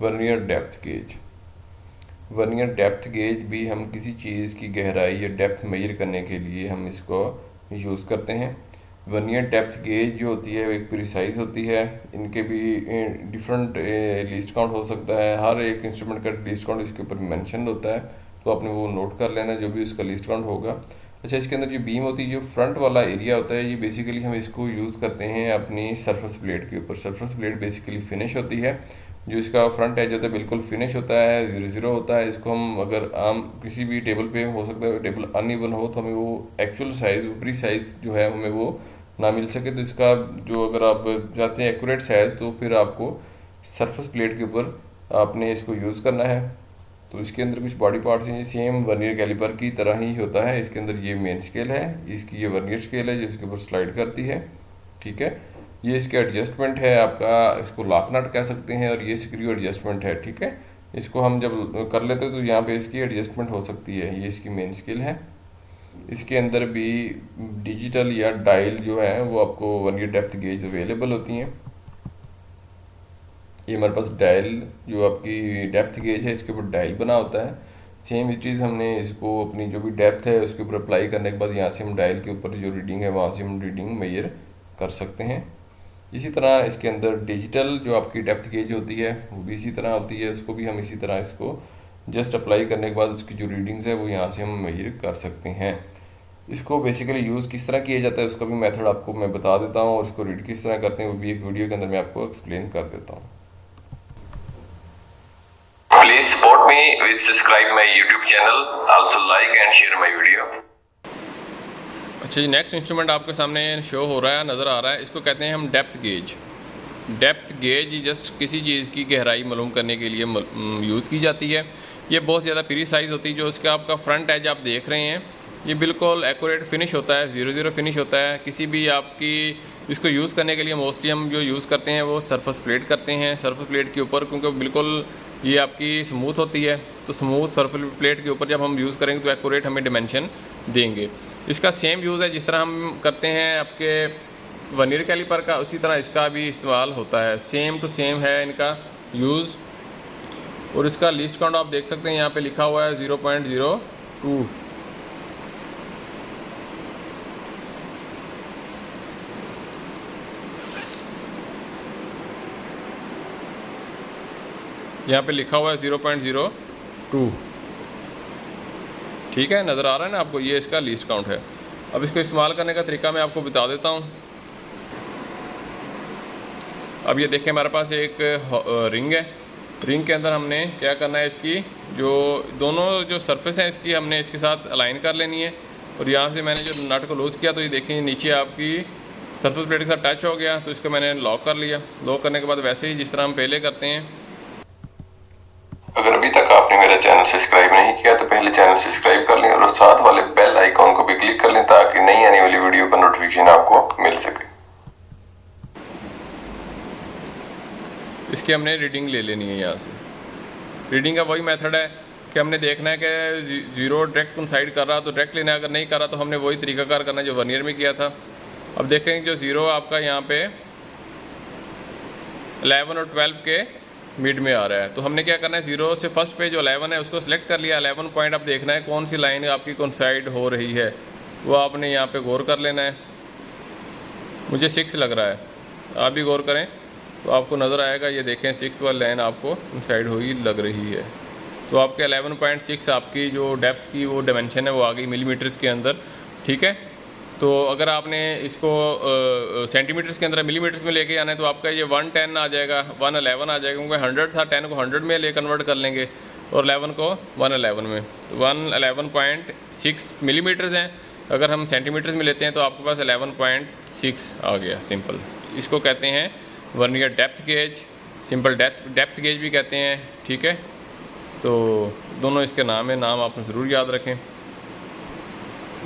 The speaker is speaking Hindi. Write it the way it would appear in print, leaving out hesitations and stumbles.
Vernier depth gauge. Vernier depth gauge भी हम किसी चीज़ की गहराई या डेप्थ मेजर करने के लिए हम इसको यूज़ करते हैं। वर्नियर डेप्थ गेज जो होती है एक प्रिसाइज होती है। इनके भी डिफरेंट लीस्ट काउंट हो सकता है। हर एक इंस्ट्रूमेंट का लीस्ट काउंट इसके ऊपर मेंशन होता है, तो आपने वो नोट कर लेना जो भी उसका लीस्ट काउंट होगा। अच्छा, इसके अंदर जो बीम होती है, जो फ्रंट वाला एरिया होता है, ये बेसिकली हम इसको यूज़ करते हैं अपनी सरफेस प्लेट के ऊपर। सरफेस प्लेट बेसिकली फिनिश होती है, जो इसका फ्रंट एज होता है बिल्कुल फिनिश होता है, 0-0 होता है। इसको हम अगर आम किसी भी टेबल पे, हो सकता है टेबल अनइवन हो तो हमें वो एक्चुअल साइज़, ऊपरी साइज़ जो है हमें वो ना मिल सके, तो इसका जो अगर आप चाहते हैं एक्यूरेट साइज़, तो फिर आपको सरफेस प्लेट के ऊपर आपने इसको यूज़ करना है। तो इसके अंदर कुछ बॉडी पार्ट्स हैं, सेम वर्नियर कैलिपर की तरह ही होता है। इसके अंदर ये मेन स्केल है, इसकी ये वर्नियर स्केल है जो इसके ऊपर स्लाइड करती है, ठीक है। ये इसके एडजस्टमेंट है आपका, इसको लॉक नट कह सकते हैं, और ये स्क्रू एडजस्टमेंट है, ठीक है। इसको हम जब कर लेते हैं तो यहाँ पे इसकी एडजस्टमेंट हो सकती है। ये इसकी मेन स्केल है। इसके अंदर भी डिजिटल या डायल जो है वो आपको वर्नियर डेप्थ गेज अवेलेबल होती हैं। ये हमारे पास डायल जो आपकी डेप्थ गेज है, इसके ऊपर डायल बना होता है। सेम चीज़ हमने इसको अपनी जो भी डेप्थ है उसके ऊपर अप्लाई करने के बाद यहाँ से हम डायल के ऊपर जो रीडिंग है वहाँ से हम रीडिंग मेजर कर सकते हैं। इसी तरह इसके अंदर डिजिटल जो आपकी डेप्थ गेज होती है वो भी इसी तरह होती है। इसको भी हम इसी तरह इसको जस्ट अप्लाई करने के बाद उसकी जो रीडिंग्स है वो यहाँ से हम मेजर कर सकते हैं। इसको बेसिकली यूज़ किस तरह किया जाता है उसका भी मेथड आपको मैं बता देता हूँ, और इसको रीड किस तरह करते हैं वो भी एक वीडियो के अंदर मैं आपको एक्सप्लेन कर देता हूँ। Please support me with subscribe my YouTube channel, also like and share my video. अच्छा जी, नेक्स्ट इंस्ट्रूमेंट आपके सामने शो हो रहा है, नज़र आ रहा है, इसको कहते हैं हम depth gauge. Depth gauge just किसी चीज़ की गहराई मालूम करने के लिए यूज़ की जाती है। ये बहुत ज़्यादा प्रीसाइज होती है। जो इसका आपका फ्रंट एज आप देख रहे हैं ये बिल्कुल एक्यूरेट फिनिश होता है, 0-0 फिनिश होता है। किसी भी आपकी इसको यूज़ करने के लिए मोस्टली हम जो यूज़ करते हैं वो सरफेस प्लेट करते हैं, सरफेस प्लेट के ऊपर, क्योंकि बिल्कुल ये आपकी स्मूथ होती है। तो स्मूथ सरफेस प्लेट के ऊपर जब हम यूज़ करेंगे तो एक्यूरेट हमें डिमेंशन देंगे। इसका सेम यूज़ है जिस तरह हम करते हैं आपके वर्नियर कैलिपर का, उसी तरह इसका भी इस्तेमाल होता है। सेम टू सेम है इनका यूज़। और इसका लीस्ट काउंट आप देख सकते हैं, यहाँ पे लिखा हुआ है 0.02। यहाँ पे लिखा हुआ है 0.02, ठीक है, नज़र आ रहा है ना आपको। ये इसका लीस्ट काउंट है। अब इसको इस्तेमाल करने का तरीका मैं आपको बता देता हूँ। अब ये देखें, हमारे पास एक रिंग है। रिंग के अंदर हमने क्या करना है, इसकी जो दोनों जो सरफेस हैं इसकी हमने इसके साथ अलाइन कर लेनी है। और यहाँ से मैंने जो नट को लूज़ किया तो ये देखें नीचे आपकी सरफेस प्लेट के साथ टच हो गया, तो इसको मैंने लॉक कर लिया। लॉक करने के बाद वैसे ही जिस तरह हम पहले करते हैं। अगर अभी तक आपने मेरा चैनल सब्सक्राइब नहीं किया तो पहले चैनल सब्सक्राइब कर लें और साथ वाले बेल आइकॉन को भी क्लिक कर लें ताकि नई आने वाली वीडियो का नोटिफिकेशन आपको मिल सके। इसकी हमने रीडिंग ले लेनी है। यहाँ से रीडिंग का वही मेथड है कि हमने देखना है कि जीरो डायरेक्ट कोइंसाइड कर रहा तो डायरेक्ट लेना है, अगर नहीं कर रहा तो हमने वही तरीकाकार करना है जो वर्नियर में किया था। अब देखेंगे जो ज़ीरो आपका यहाँ पे 11 और 12 के मिड में आ रहा है, तो हमने क्या करना है, ज़ीरो से फर्स्ट पे जो 11 है उसको सिलेक्ट कर लिया। 11 पॉइंट अब देखना है कौन सी लाइन आपकी कोइंसाइड हो रही है, वो आपने यहाँ पे गौर कर लेना है। मुझे 6 लग रहा है, आप भी गौर करें तो आपको नज़र आएगा। ये देखें 6 वाली लाइन आपको कोइंसाइड हुई लग रही है। तो आपके 11.6 आपकी जो डेप्थ की वो डायमेंशन है वो आ गई मिलीमीटर्स के अंदर, ठीक है। तो अगर आपने इसको सेंटीमीटर्स के अंदर मिलीमीटर्स में लेके आना है तो आपका ये 110 आ जाएगा, 111 आ जाएगा, क्योंकि 100 था, 10 को 100 में ले कन्वर्ट कर लेंगे और 11 को 111 में, तो 111.6 मिलीमीटर्स हैं। अगर हम सेंटीमीटर्स में लेते हैं तो आपके पास 11.6 आ गया, सिंपल। इसको कहते हैं vernier depth gauge, simple depth gauge भी कहते हैं, ठीक है। तो दोनों इसके नाम है, नाम आप ज़रूर याद रखें।